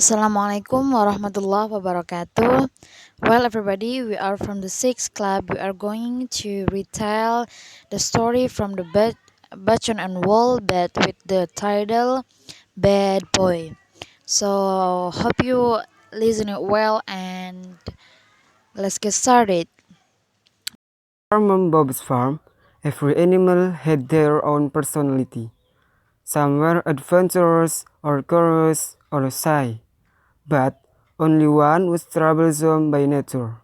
Assalamualaikum warahmatullahi wabarakatuh. Well, everybody, we are from the sixth club. We are going to retell the story from the Bachchan and Wall bed with the title Bad Boy. So, hope you listen it well and let's get started. Farm on Bob's farm, every animal had their own personality. Some were adventurous or curious or shy, but only one was troublesome by nature.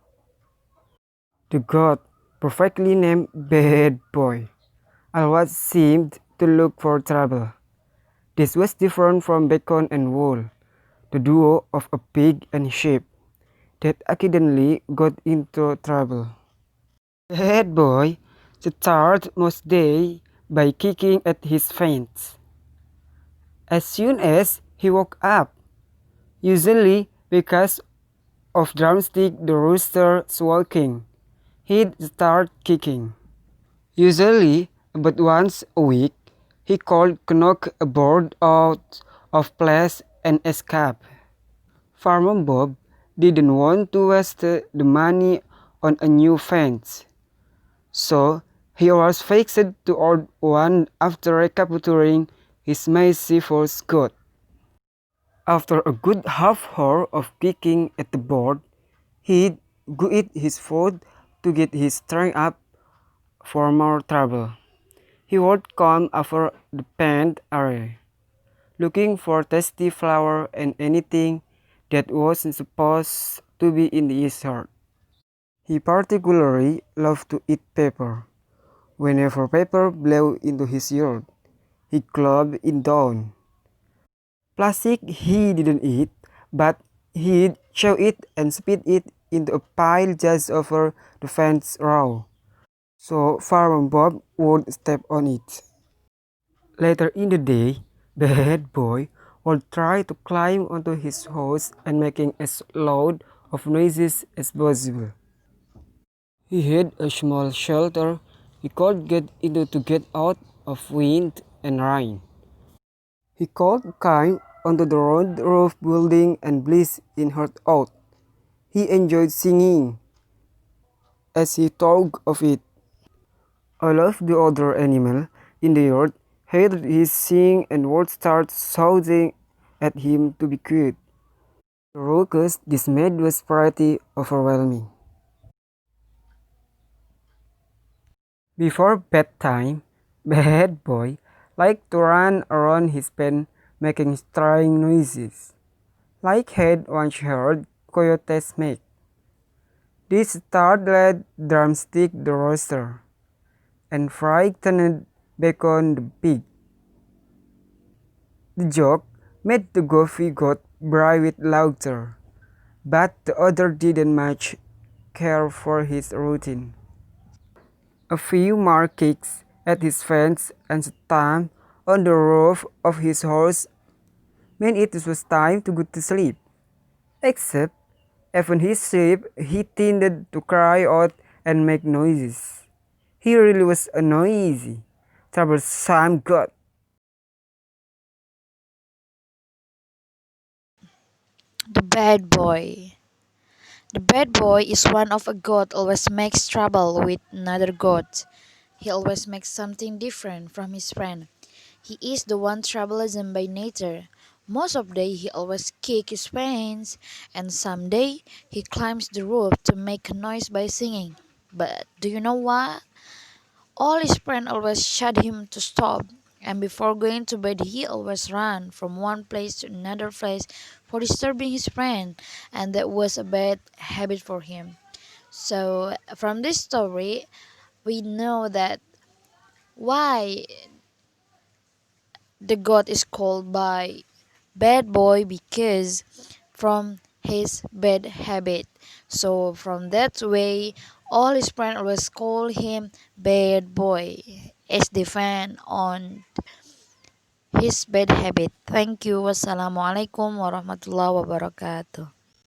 The goat, perfectly named Bad Boy, always seemed to look for trouble. This was different from Bacon and Wool, the duo of a pig and sheep that accidentally got into trouble. Bad Boy started most day by kicking at his fence. As soon as he woke up, usually because of drumstick the rooster walking, he'd start kicking. Usually, about once a week, he called knock a bird out of place and escape. Farmer Bob didn't want to waste the money on a new fence, so he was fixed to old one after recapturing his massive horse goat. After a good half hour of kicking at the board, he'd go eat his food to get his strength up for more trouble. He would come over the pond area, looking for tasty flour and anything that wasn't supposed to be in his yard. He particularly loved to eat pepper. Whenever pepper blew into his yard, he clubbed it down. Plastic he didn't eat, but he'd chew it and spit it into a pile just over the fence row, so Farmer Bob would step on it. Later in the day, the head boy would try to climb onto his horse and making as loud of noises as possible. He had a small shelter he could get into to get out of wind and rain. He could climb onto the round roof building and bliss in her out. He enjoyed singing as he thought of it. All of the other animals in the yard heard his singing and would start shouting at him to be quiet. The raucous dismay was pretty overwhelming. Before bedtime, Bad Boy liked to run around his pen making strange noises, like he'd once heard coyotes make. This startled Drumstick the rooster and frightened Bacon the pig. The joke made the goofy goat bray with laughter, but the other didn't much care for his routine. A few more kicks at his fence and stamp on the roof of his horse meant it was time to go to sleep. Except, even his sleep, he tended to cry out and make noises. He really was a noisy, troublesome goat. The Bad Boy. The bad boy is one of a goat always makes trouble with another goat. He always makes something different from his friend. He is the one troublesome by nature. Most of the day he always kick his pants, and some day he climbs the roof to make a noise by singing. But do you know what? All his friends always shut him to stop, and before going to bed he always ran from one place to another place for disturbing his friend, and that was a bad habit for him. So from this story, we know that why the god is called by bad boy because from his bad habit. So from that way, all his friends always call him bad boy as defend on his bad habit. Thank you. Wassalamualaikum warahmatullahi wabarakatuh.